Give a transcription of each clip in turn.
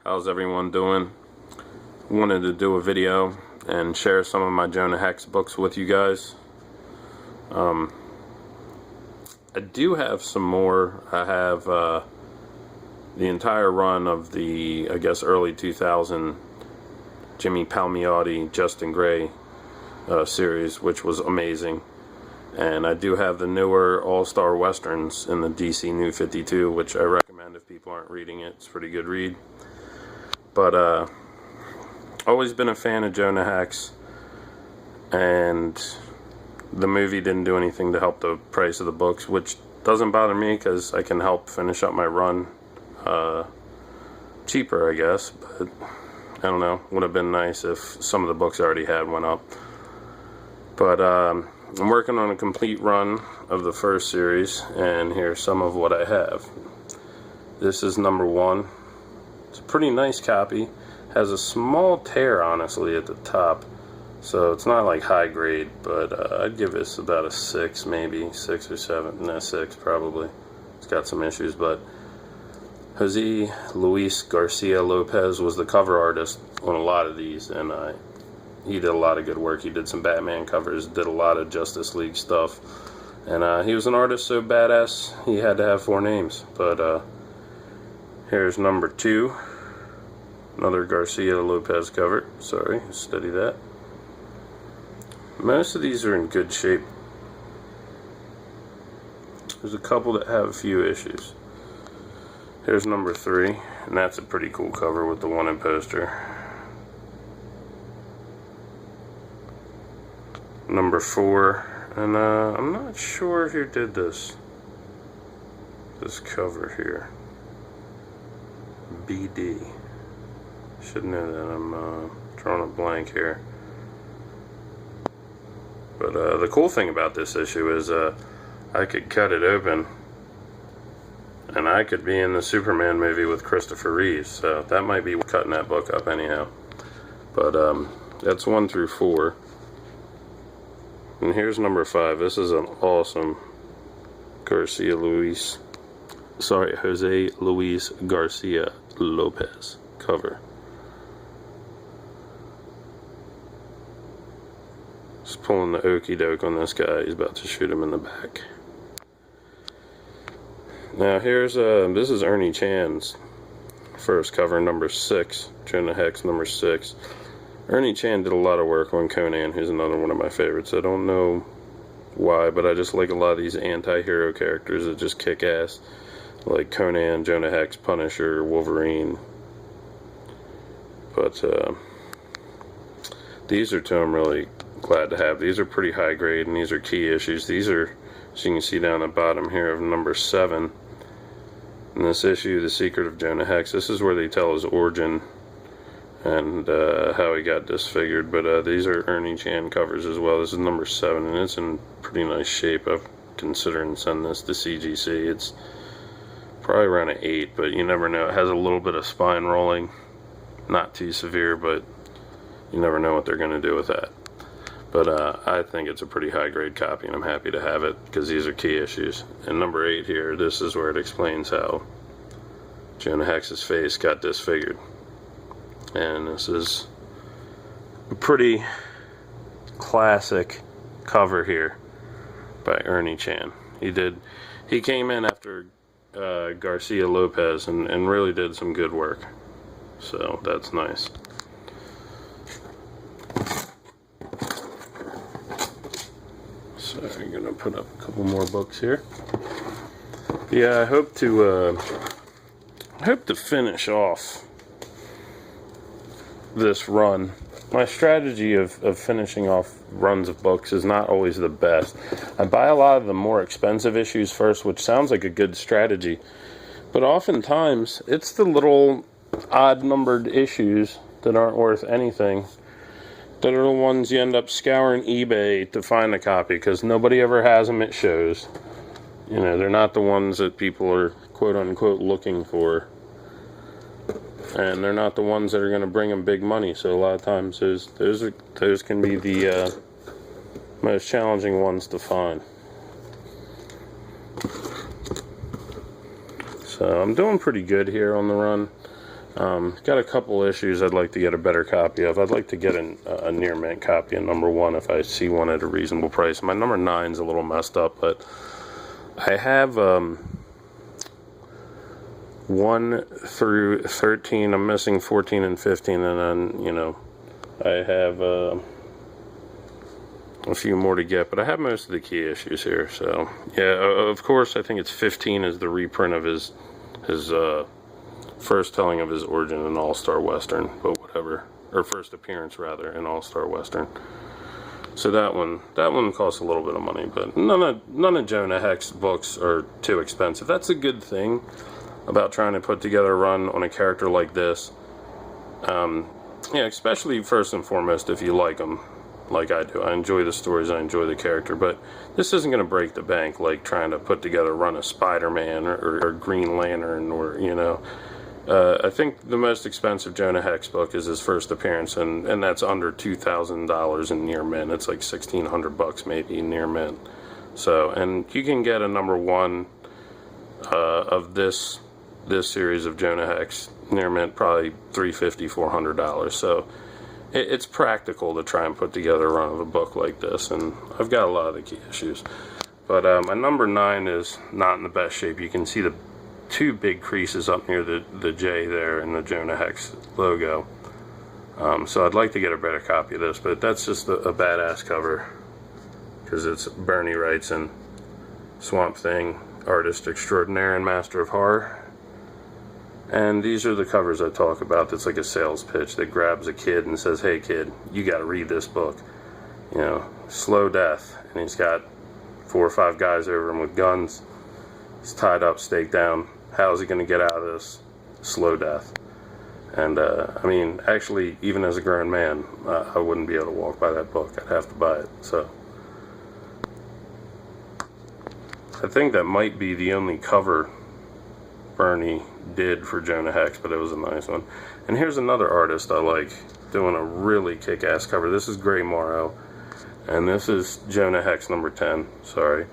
How's everyone doing? Wanted to do a video and share some of my Jonah Hex books with you guys. I do have some more. I have the entire run of the, I guess, early 2000 Jimmy Palmiotti, Justin Gray series, which was amazing. And I do have the newer All-Star Westerns in the DC New 52, which I recommend if people aren't reading it. It's a pretty good read. But always been a fan of Jonah Hex, and the movie didn't do anything to help the price of the books, which doesn't bother me because I can help finish up my run cheaper, I guess. But I don't know, would have been nice if some of the books I already had went up. But I'm working on a complete run of the first series, and here's some of what I have. This is number 1. It's a pretty nice copy. Has a small tear, honestly, at the top, so it's not like high grade, but I'd give this about a 6, maybe 6 or 7. No, 6 probably. It's got some issues, but Jose Luis Garcia Lopez was the cover artist on a lot of these, and he did a lot of good work. He did some Batman covers, did a lot of Justice League stuff, and he was an artist so badass he had to have 4 names. But here's number 2, another Garcia Lopez cover. Sorry, study that. Most of these are in good shape. There's a couple that have a few issues. Here's number 3, and that's a pretty cool cover with the wanted poster. Number 4, and I'm not sure who did this cover here. BD. Should know that. I'm drawing a blank here. But the cool thing about this issue is I could cut it open and I could be in the Superman movie with Christopher Reeves, so that might be cutting that book up anyhow. But that's 1 through 4. And here's number 5. This is an awesome Jose Luis Garcia Lopez cover. Just pulling the okey doke on this guy. He's about to shoot him in the back. Now here's this is Ernie Chan's first cover, number 6, Jonah Hex number 6. Ernie Chan did a lot of work on Conan, who's another one of my favorites. I don't know why, but I just like a lot of these anti-hero characters that just kick ass, like Conan, Jonah Hex, Punisher, Wolverine. But these are 2 I'm really glad to have. These are pretty high grade, and these are key issues. These are, as you can see down the bottom here, of number 7 in this issue, The Secret of Jonah Hex. This is where they tell his origin and how he got disfigured. But these are Ernie Chan covers as well. This is number 7, and it's in pretty nice shape. I'm considering sending this to CGC. It's probably around an 8, but you never know. It has a little bit of spine rolling, not too severe, but you never know what they're going to do with that. But I think it's a pretty high grade copy, and I'm happy to have it because these are key issues. And number 8 here, this is where it explains how Jonah Hex's face got disfigured. And this is a pretty classic cover here by Ernie Chan. He came in after Garcia Lopez and really did some good work. So that's nice. So I'm gonna put up a couple more books here. Yeah, I hope to finish off this run. My strategy of finishing off runs of books is not always the best. I buy a lot of the more expensive issues first, which sounds like a good strategy, but oftentimes it's the little odd numbered issues that aren't worth anything that are the ones you end up scouring eBay to find a copy, because nobody ever has them at shows. You know, they're not the ones that people are quote unquote looking for, and they're not the ones that are going to bring them big money. So a lot of times those can be the most challenging ones to find. So I'm doing pretty good here on the run. Got a couple issues I'd like to get a better copy of. I'd like to get a near mint copy of number 1 if I see one at a reasonable price. My number 9's a little messed up, but I have 1 through 13. I'm missing 14 and 15, and then, you know, I have a few more to get, but I have most of the key issues here. So yeah, of course, I think it's 15 is the reprint of his first telling of his origin in All-Star Western, but whatever, or first appearance rather in All-Star Western. So that one costs a little bit of money, but none of Jonah Hex books are too expensive. That's a good thing about trying to put together a run on a character like this. Yeah, especially first and foremost if you like them, like I do. I enjoy the stories, I enjoy the character, but this isn't going to break the bank like trying to put together a run of Spider-Man or Green Lantern, or, you know. I think the most expensive Jonah Hex book is his first appearance, and that's under $2,000 in near mint. It's like $1,600 maybe near mint. So, and you can get a number 1 of this series of Jonah Hex near mint probably $350, $400. So it's practical to try and put together a run of a book like this, and I've got a lot of the key issues. But my number 9 is not in the best shape. You can see the 2 big creases up near the J there in the Jonah Hex logo. So I'd like to get a better copy of this, but that's just a badass cover, because it's Bernie Wrightson, Swamp Thing, artist extraordinaire and master of horror. And these are the covers I talk about. That's like a sales pitch that grabs a kid and says, hey kid, you got to read this book. You know, slow death, and he's got 4 or 5 guys over him with guns. He's tied up, staked down. How is he going to get out of this? Slow death. And I mean, actually, even as a grown man, I wouldn't be able to walk by that book. I'd have to buy it. So I think that might be the only cover Bernie did for Jonah Hex, but it was a nice one. And here's another artist I like doing a really kick-ass cover. This is Gray Morrow, and this is Jonah Hex number 10. Sorry.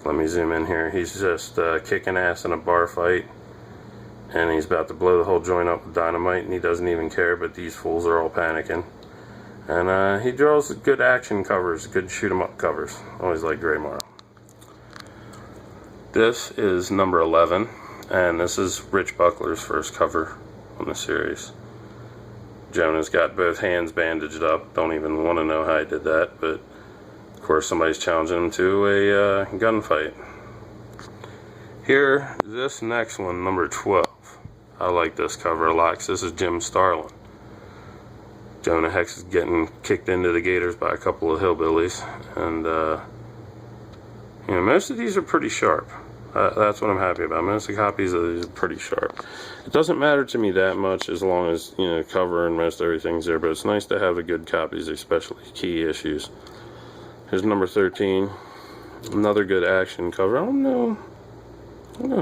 Let me zoom in here. He's just kicking ass in a bar fight, and he's about to blow the whole joint up with dynamite, and he doesn't even care, but these fools are all panicking. And he draws good action covers, good shoot-'em-up covers. Always like Gray Morrow. This is number 11, and this is Rich Buckler's first cover on the series. Jonah's got both hands bandaged up. Don't even want to know how he did that, but of course somebody's challenging him to a gunfight. Here, this next one, number 12. I like this cover a lot because this is Jim Starlin. Jonah Hex is getting kicked into the gators by a couple of hillbillies, and you know, most of these are pretty sharp. That's what I'm happy about. Most of the copies of these are pretty sharp. It doesn't matter to me that much as long as, you know, cover and most everything's there, but it's nice to have the good copies, especially key issues. Here's number 13. Another good action cover. I don't know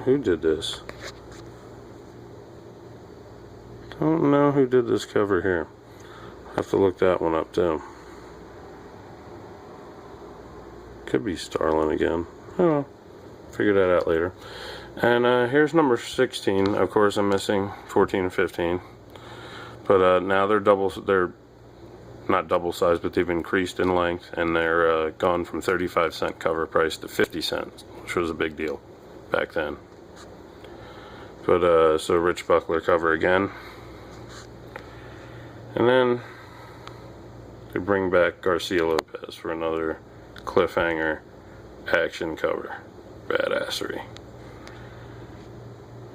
who did this. I don't know who did this cover here. I'll have to look that one up too. Could be Starlin again. I don't know. Figure that out later. And here's number 16. Of course, I'm missing 14 and 15. But now they're not double sized, but they've increased in length, and they're gone from 35-cent cover price to 50 cents, which was a big deal back then. But so Rich Buckler cover again. And then they bring back Garcia Lopez for another cliffhanger action cover. Badassery.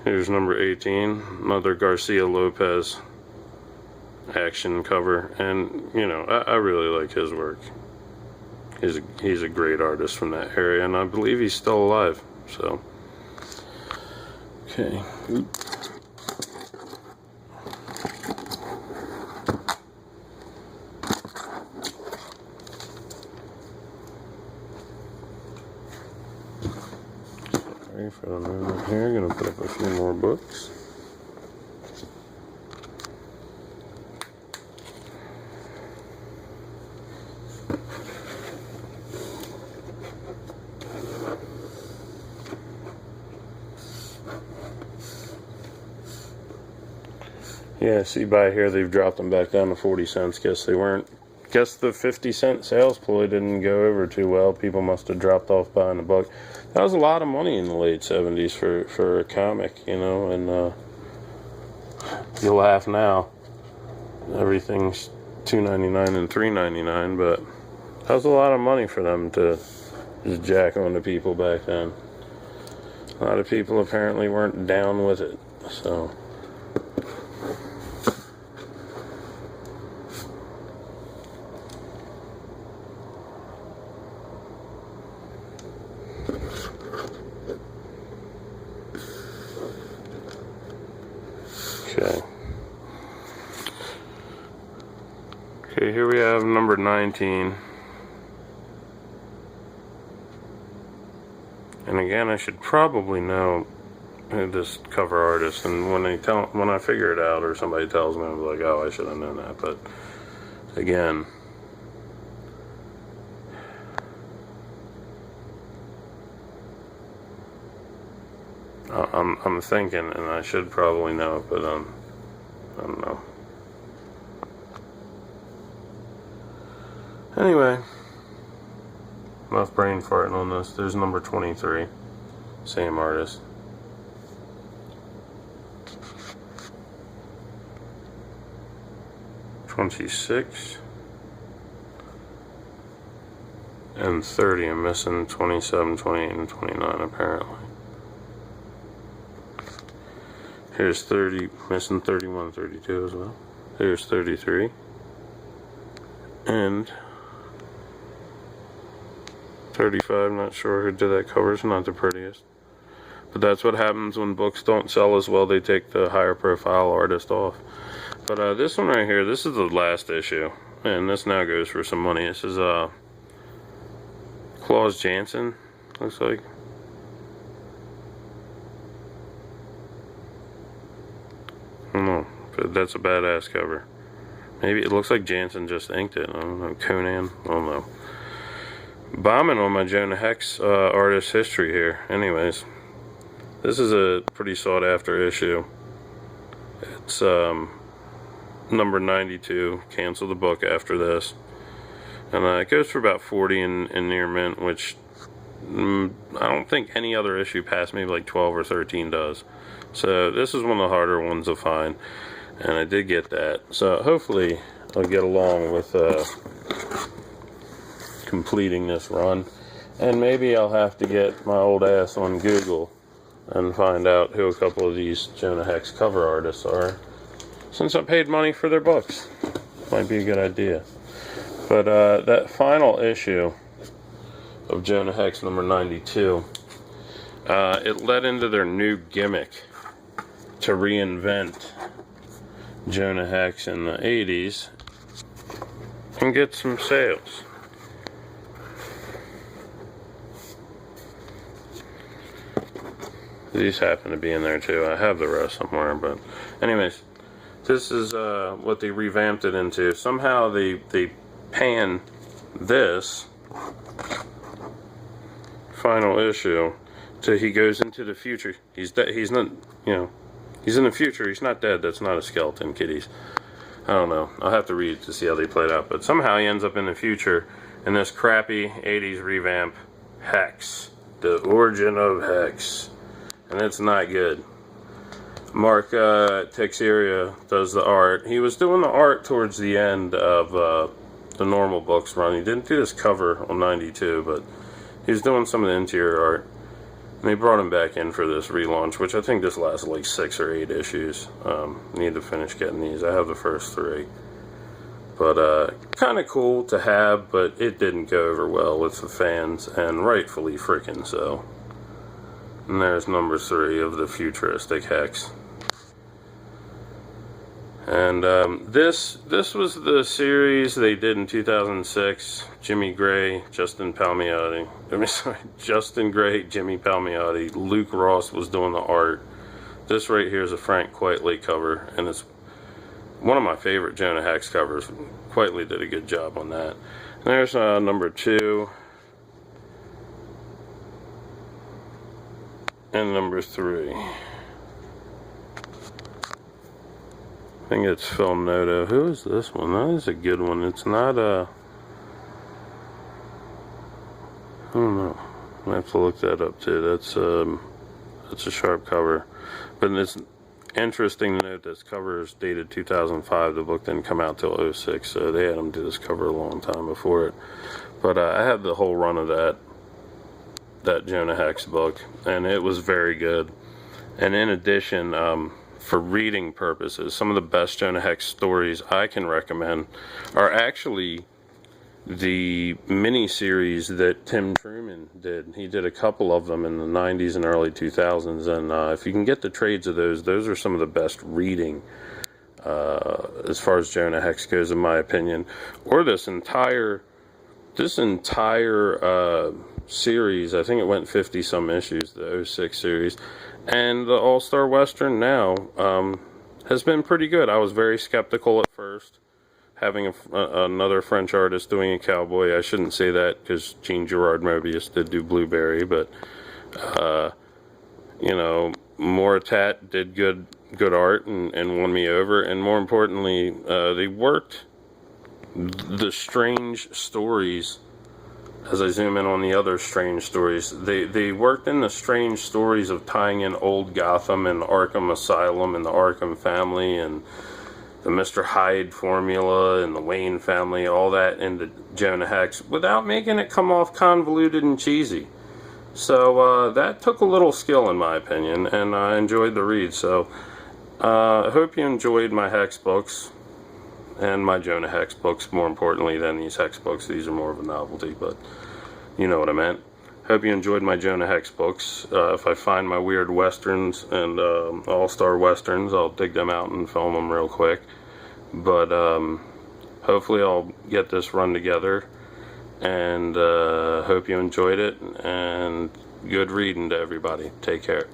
Here's number 18, another Garcia Lopez action cover, and you know, I really like his work. He's a great artist from that area, and I believe he's still alive. So, okay. Sorry for the movement here. Gonna put up a few more books. Yeah, see by here they've dropped them back down to 40 cents. Guess they weren't. Guess the 50-cent sales ploy didn't go over too well. People must have dropped off buying the book. That was a lot of money in the late 70s for a comic, you know, and you'll laugh now. Everything's $2.99 and $3.99, but that was a lot of money for them to just jack on to people back then. A lot of people apparently weren't down with it, so. Okay, here we have number 19. And again, I should probably know who this cover artist, and when I figure it out or somebody tells me, I'm like, oh, I should have known that. But again, I'm thinking, and I should probably know it, but I don't know. Anyway, enough brain farting on this. There's number 23, same artist. $26 and 30. I'm missing 27, 28, and 29 apparently. Here's 30, missing 31, 32 as well. Here's 33. And 35, not sure who did that cover. It's not the prettiest. But that's what happens when books don't sell as well. They take the higher profile artist off. But this one right here, this is the last issue. And this now goes for some money. This is Claus Janson, looks like. I don't know, but that's a badass cover. Maybe it looks like Janson just inked it. I don't know, Conan, I don't know. Bombing on my Jonah Hex artist history here. Anyways, this is a pretty sought after issue. It's number 92. Cancel the book after this. And it goes for about 40 in near mint, which I don't think any other issue past maybe like 12 or 13 does. So this is one of the harder ones to find, and I did get that. So hopefully I'll get along with completing this run, and maybe I'll have to get my old ass on Google and find out who a couple of these Jonah Hex cover artists are, since I paid money for their books. Might be a good idea. But that final issue of Jonah Hex number 92, it led into their new gimmick to reinvent Jonah Hex in the 80s and get some sales. These happen to be in there too. I have the rest somewhere, but anyways, this is what they revamped it into. Somehow they pan this final issue to he goes into the future. He's not, you know, he's in the future. He's not dead. That's not a skeleton, kiddies. I don't know. I'll have to read to see how they played out. But somehow he ends up in the future in this crappy 80s revamp Hex. The origin of Hex. And it's not good. Mark Texeria does the art. He was doing the art towards the end of the normal books run. He didn't do this cover on 92, but he was doing some of the interior art. And they brought him back in for this relaunch, which I think this lasted like 6 or 8 issues. Need to finish getting these. I have the first 3. But kind of cool to have, but it didn't go over well with the fans, and rightfully freaking so. And there's number 3 of the futuristic Hex. And this was the series they did in 2006. Jimmy Gray, Justin Palmiotti. Justin Gray, Jimmy Palmiotti. Luke Ross was doing the art. This right here is a Frank Quitely cover, and it's one of my favorite Jonah Hex covers. Quitely did a good job on that. And there's number 2. And number 3. think it's Phil Noto. Who is this one? That is a good one. It's not a... I don't know. I have to look that up too. That's a sharp cover. But it's interesting to note this cover is dated 2005. The book didn't come out till 2006, so they had them do this cover a long time before it. But I had the whole run of that Jonah Hex book, and it was very good. And in addition, for reading purposes, some of the best Jonah Hex stories I can recommend are actually the mini-series that Tim Truman did. He did a couple of them in the 90s and early 2000s, and if you can get the trades of those are some of the best reading as far as Jonah Hex goes, in my opinion. Or this entire series. I think it went 50 some issues, the 06 series, and the All-Star Western now has been pretty good. I was very skeptical at first, having another French artist doing a cowboy. I shouldn't say that because Jean Gerard Mobius did do Blueberry, but you know, Moritat did good art and won me over. And more importantly, they worked the strange stories. As I zoom in on the other strange stories, they worked in the strange stories of tying in old Gotham and Arkham Asylum and the Arkham family and the Mr. Hyde formula and the Wayne family, all that into Jonah Hex, without making it come off convoluted and cheesy. So that took a little skill, in my opinion, and I enjoyed the read. So I hope you enjoyed my Hex books, and my Jonah Hex books, more importantly than these Hex books. These are more of a novelty, but you know what I meant. Hope you enjoyed my Jonah Hex books. If I find my weird westerns and all-star westerns, I'll dig them out and film them real quick. But hopefully I'll get this run together, and hope you enjoyed it, and good reading to everybody. Take care.